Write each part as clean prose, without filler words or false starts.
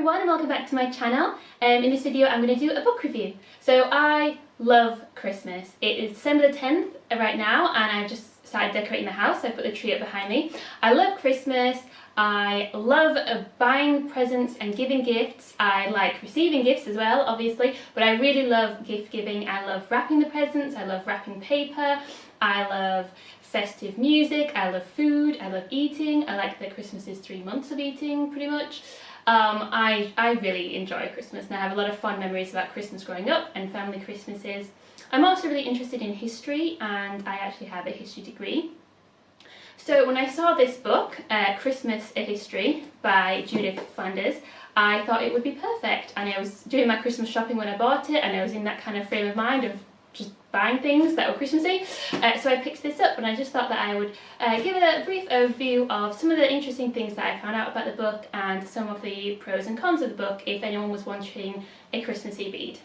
everyone and welcome back to my channel. In this video I'm going to do a book review. So I love Christmas. It is December the 10th right now and I've just started decorating the house. I put the tree up behind me. I love Christmas. I love buying presents and giving gifts. I like receiving gifts as well, obviously, but I really love gift giving. I love wrapping the presents. I love wrapping paper. I love festive music. I love food. I love eating. I like that Christmas is 3 months of eating, pretty much. I really enjoy Christmas and I have a lot of fond memories about Christmas growing up and family Christmases. I'm also really interested in history and I actually have a history degree. So when I saw this book, Christmas A History by Judith Flanders, I thought it would be perfect, and I was doing my Christmas shopping when I bought it and I was in that kind of frame of mind of just buying things that were Christmassy. So I picked this up and I just thought that I would give a brief overview of some of the interesting things that I found out about the book and some of the pros and cons of the book if anyone was wanting a Christmassy read.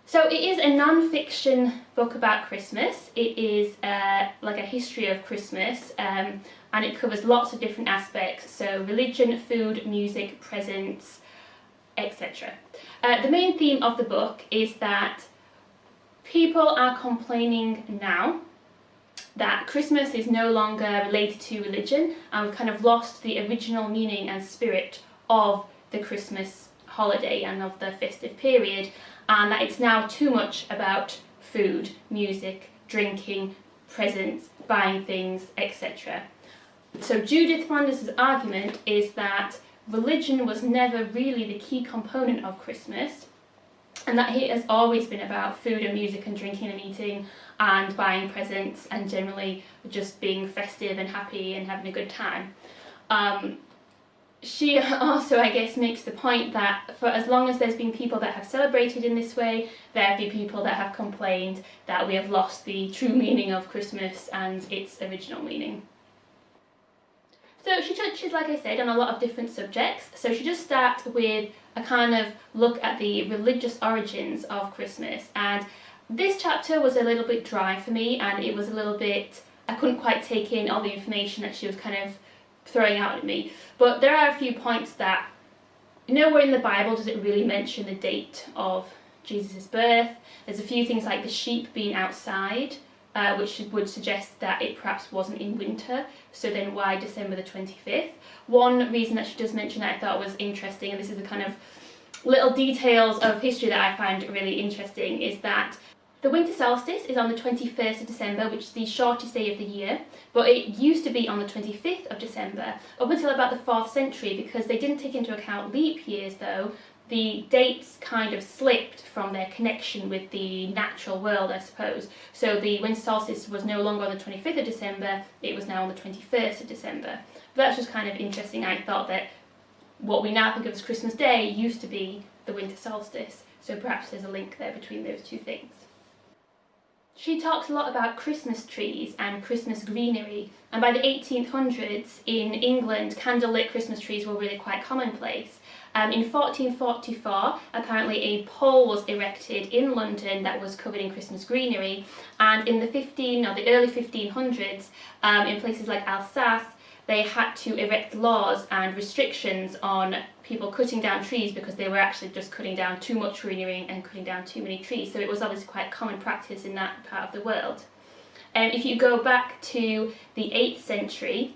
So it is a non-fiction book about Christmas. It is like a history of Christmas and it covers lots of different aspects, so religion, food, music, presents, etc. The main theme of the book is that people are complaining now that Christmas is no longer related to religion and we've kind of lost the original meaning and spirit of the Christmas holiday and of the festive period, and that it's now too much about food, music, drinking, presents, buying things, etc. So Judith Flanders' argument is that religion was never really the key component of Christmas, and that it has always been about food and music and drinking and eating and buying presents and generally just being festive and happy and having a good time. She also, I guess, makes the point that for as long as there's been people that have celebrated in this way, there have been people that have complained that we have lost the true meaning of Christmas and its original meaning. So she touches, like I said, on a lot of different subjects. So she just starts with a kind of look at the religious origins of Christmas, and this chapter was a little bit dry for me and it was a little bit, I couldn't quite take in all the information that she was kind of throwing out at me, but there are a few points that nowhere in the Bible does it really mention the date of Jesus' birth. There's a few things like the sheep being outside, which would suggest that it perhaps wasn't in winter, so then why December the 25th? One reason that she does mention that I thought was interesting, and this is the kind of little details of history that I find really interesting, is that the winter solstice is on the 21st of December, which is the shortest day of the year, but it used to be on the 25th of December up until about the 4th century. Because they didn't take into account leap years though, the dates kind of slipped from their connection with the natural world, I suppose. So the winter solstice was no longer on the 25th of December, it was now on the 21st of December. But that's just kind of interesting. I thought that what we now think of as Christmas Day used to be the winter solstice, so perhaps there's a link there between those two things. She talks a lot about Christmas trees and Christmas greenery, and by the 1800s in England candlelit Christmas trees were really quite commonplace. In 1444 apparently a pole was erected in London that was covered in Christmas greenery, and in the early 1500s in places like Alsace they had to erect laws and restrictions on people cutting down trees because they were actually just cutting down too much greenery and cutting down too many trees. So it was obviously quite common practice in that part of the world. If you go back to the 8th century,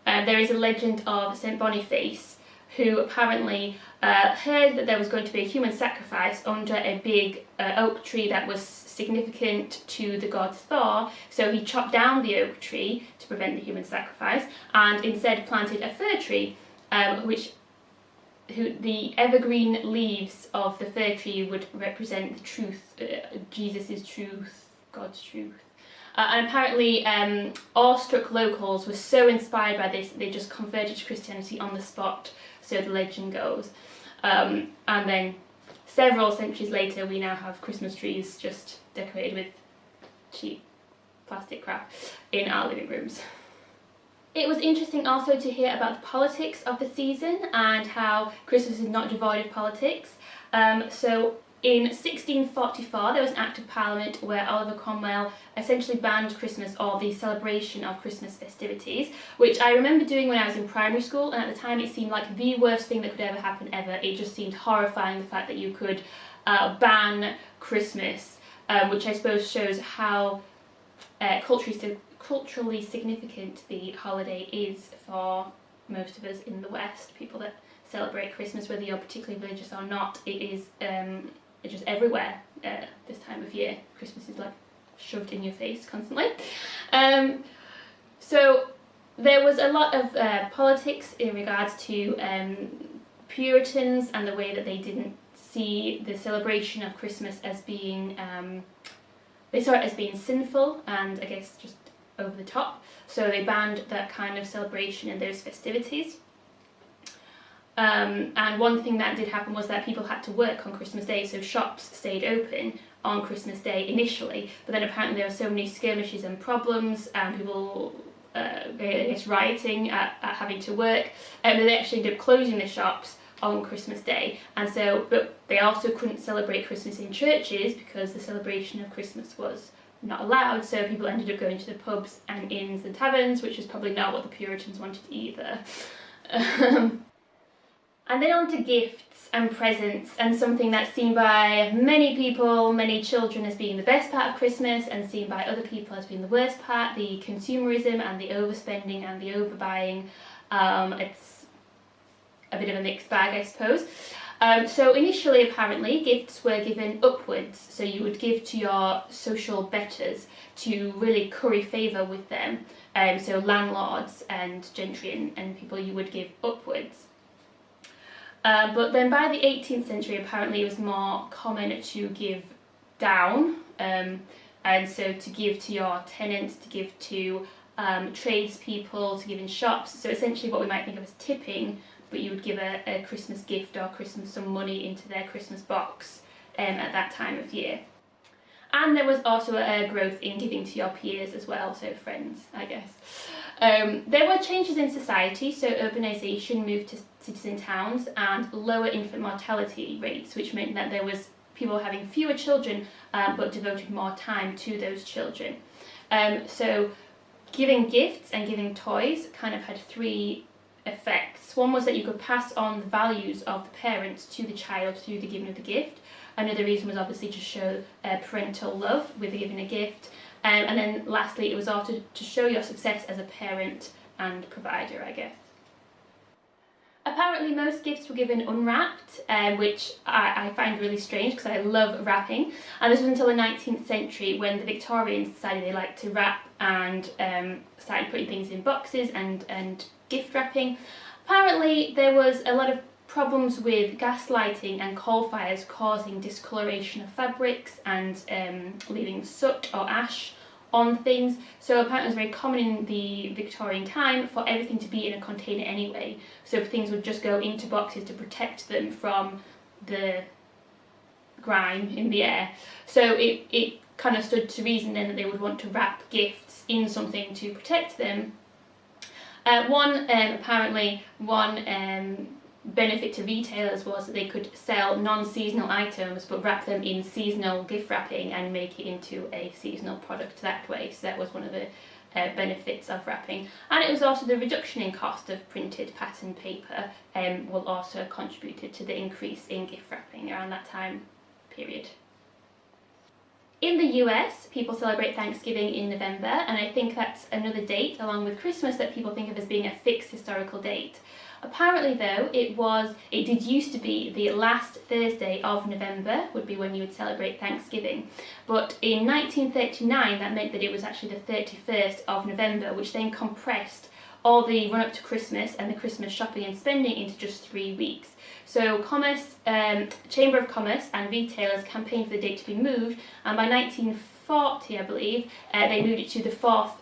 there is a legend of St. Boniface, who apparently heard that there was going to be a human sacrifice under a big oak tree that was significant to the god Thor, so he chopped down the oak tree to prevent the human sacrifice and instead planted a fir tree, the evergreen leaves of the fir tree would represent the truth, Jesus' truth, God's truth. And apparently awestruck locals were so inspired by this that they just converted to Christianity on the spot, so the legend goes. And then several centuries later we now have Christmas trees just decorated with cheap plastic crap in our living rooms. It was interesting also to hear about the politics of the season and how Christmas is not devoid of politics. So In 1644 there was an Act of Parliament where Oliver Cromwell essentially banned Christmas, or the celebration of Christmas festivities, which I remember doing when I was in primary school, and at the time it seemed like the worst thing that could ever happen ever. It just seemed horrifying, the fact that you could ban Christmas, which I suppose shows how culturally significant the holiday is for most of us in the West, people that celebrate Christmas, whether you're particularly religious or not. It is it's just everywhere this time of year. Christmas is like shoved in your face constantly. So there was a lot of politics in regards to Puritans and the way that they didn't see the celebration of Christmas as being, they saw it as being sinful and I guess just over the top. So they banned that kind of celebration and those festivities. And one thing that did happen was that people had to work on Christmas Day, so shops stayed open on Christmas Day initially, but then apparently there were so many skirmishes and problems and people I guess rioting at having to work, and they actually ended up closing the shops on Christmas Day. And so, but they also couldn't celebrate Christmas in churches because the celebration of Christmas was not allowed, so people ended up going to the pubs and inns and taverns, which is probably not what the Puritans wanted either. And then on to gifts and presents, and something that's seen by many people, many children, as being the best part of Christmas, and seen by other people as being the worst part, the consumerism and the overspending and the overbuying. It's a bit of a mixed bag, I suppose. So initially, apparently, gifts were given upwards, so you would give to your social betters to really curry favour with them. So landlords and gentry and people you would give upwards. But then by the 18th century, apparently it was more common to give down, and so to give to your tenants, to give to tradespeople, to give in shops. So essentially what we might think of as tipping, but you would give a Christmas gift or some money into their Christmas box at that time of year. And there was also a growth in giving to your peers as well, so friends, I guess. There were changes in society, so urbanisation moved to cities and towns, and lower infant mortality rates, which meant that there was people having fewer children but devoted more time to those children. So giving gifts and giving toys kind of had three effects. One was that you could pass on the values of the parents to the child through the giving of the gift. Another reason was obviously to show parental love with giving a gift. And then lastly, it was also to show your success as a parent and provider, I guess. Apparently most gifts were given unwrapped, which I find really strange because I love wrapping. And this was until the 19th century when the Victorians decided they liked to wrap and started putting things in boxes and gift wrapping. Apparently there was a lot of problems with gas lighting and coal fires causing discoloration of fabrics and leaving soot or ash on things. So apparently it was very common in the Victorian time for everything to be in a container anyway. So things would just go into boxes to protect them from the grime in the air. So it kind of stood to reason then that they would want to wrap gifts in something to protect them. Apparently one benefit to retailers was that they could sell non-seasonal items but wrap them in seasonal gift wrapping and make it into a seasonal product that way. So that was one of the benefits of wrapping. And it was also the reduction in cost of printed pattern paper will also contributed to the increase in gift wrapping around that time period. In the US, people celebrate Thanksgiving in November, and I think that's another date along with Christmas that people think of as being a fixed historical date. Apparently though, it did used to be the last Thursday of November would be when you would celebrate Thanksgiving. But in 1939 that meant that it was actually the 31st of November, which then compressed all the run up to Christmas and the Christmas shopping and spending into just 3 weeks. So Chamber of Commerce and retailers campaigned for the date to be moved, and by 1940 I believe they moved it to the 4th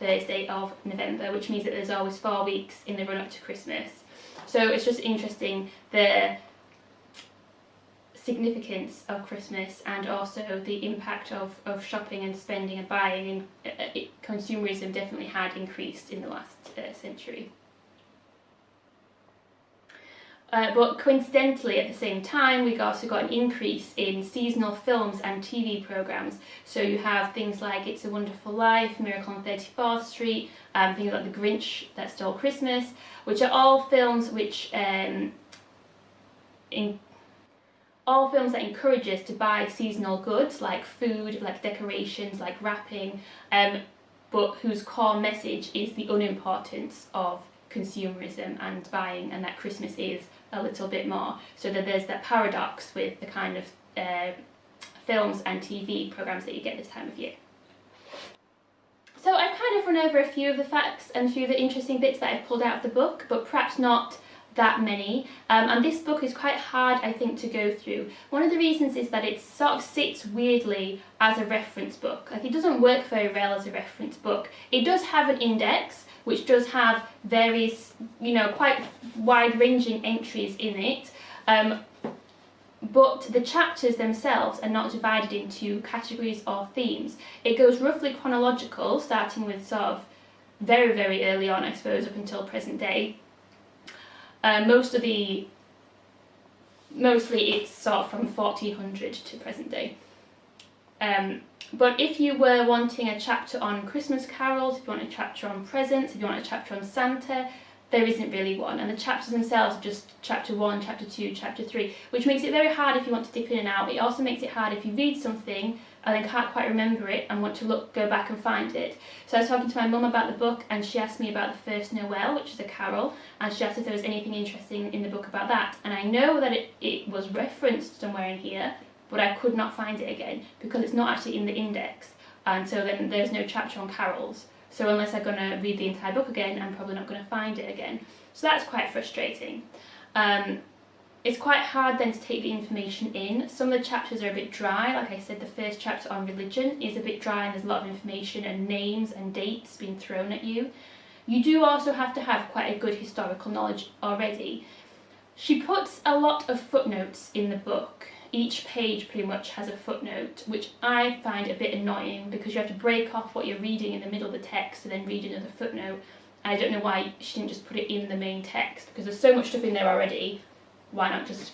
Thursday of November, which means that there's always 4 weeks in the run up to Christmas. So it's just interesting the significance of Christmas and also the impact of shopping and spending and buying, and consumerism definitely had increased in the last century. But coincidentally, at the same time, we also got an increase in seasonal films and TV programmes. So you have things like It's a Wonderful Life, Miracle on 34th Street, things like The Grinch That Stole Christmas, which are all films which all films that encourage us to buy seasonal goods like food, like decorations, like wrapping, but whose core message is the unimportance of consumerism and buying, and that Christmas is a little bit more. So that there's that paradox with the kind of films and TV programmes that you get this time of year. So I've kind of run over a few of the facts and a few of the interesting bits that I've pulled out of the book, but perhaps not that many, and this book is quite hard, I think, to go through. One of the reasons is that it sort of sits weirdly as a reference book. Like, it doesn't work very well as a reference book. It does have an index, which does have various, quite wide-ranging entries in it, but the chapters themselves are not divided into categories or themes. It goes roughly chronological, starting with sort of very, very early on, I suppose, up until present day. Mostly it's sort of from 1400 to present day. But if you were wanting a chapter on Christmas carols, if you want a chapter on presents, if you want a chapter on Santa, there isn't really one. And the chapters themselves are just chapter 1, chapter 2, chapter 3, which makes it very hard if you want to dip in and out. It also makes it hard if you read something and then can't quite remember it and want to go back and find it. So I was talking to my mum about the book, and she asked me about the First Noel, which is a carol, and she asked if there was anything interesting in the book about that. And I know that it was referenced somewhere in here, but I could not find it again because it's not actually in the index, and so then there's no chapter on carols. So unless I'm going to read the entire book again, I'm probably not going to find it again. So that's quite frustrating. It's quite hard then to take the information in. Some of the chapters are a bit dry. Like I said, the first chapter on religion is a bit dry, and there's a lot of information and names and dates being thrown at you. You do also have to have quite a good historical knowledge already. She puts a lot of footnotes in the book. Each page pretty much has a footnote, which I find a bit annoying because you have to break off what you're reading in the middle of the text and then read another footnote. I don't know why she didn't just put it in the main text, because there's so much stuff in there already. Why not just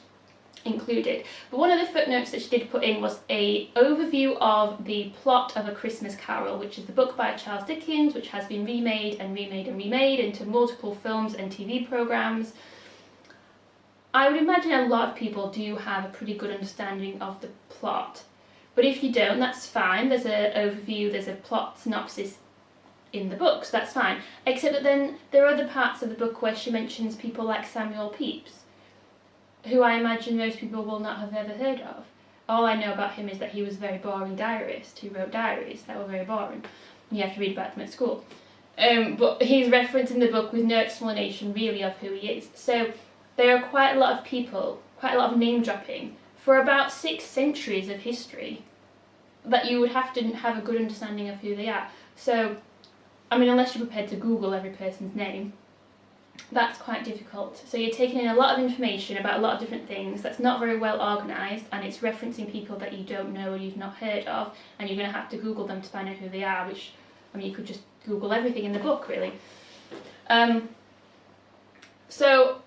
include it? But one of the footnotes that she did put in was an overview of the plot of A Christmas Carol, which is the book by Charles Dickens, which has been remade and remade and remade into multiple films and TV programmes. I would imagine a lot of people do have a pretty good understanding of the plot, but if you don't, that's fine. There's an overview, there's a plot synopsis in the book, so that's fine. Except that then there are other parts of the book where she mentions people like Samuel Pepys, who I imagine most people will not have ever heard of. All I know about him is that he was a very boring diarist who wrote diaries that were very boring. You have to read about them at school. But he's referenced in the book with no explanation really of who he is. So there are quite a lot of people, quite a lot of name dropping for about 6 centuries of history that you would have to have a good understanding of who they are. So, I mean, unless you're prepared to Google every person's name, that's quite difficult. So you're taking in a lot of information about a lot of different things that's not very well organised, and it's referencing people that you don't know or you've not heard of, and you're going to have to Google them to find out who they are, which, I mean, you could just Google everything in the book, really. So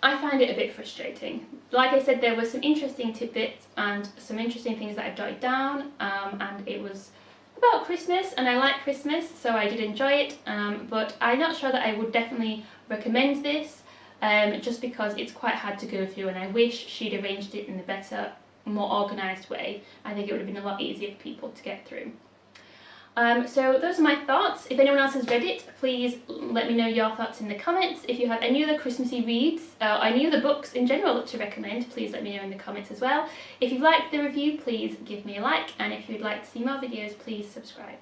I find it a bit frustrating. Like I said, there were some interesting tidbits and some interesting things that I jotted down, and it was about Christmas, and I like Christmas, so I did enjoy it, but I'm not sure that I would definitely recommend this, just because it's quite hard to go through, and I wish she'd arranged it in a better, more organised way. I think it would have been a lot easier for people to get through. So those are my thoughts. If anyone else has read it, please let me know your thoughts in the comments. If you have any other Christmassy reads, any other books in general to recommend, please let me know in the comments as well. If you've liked the review, please give me a like, and if you'd like to see more videos, please subscribe.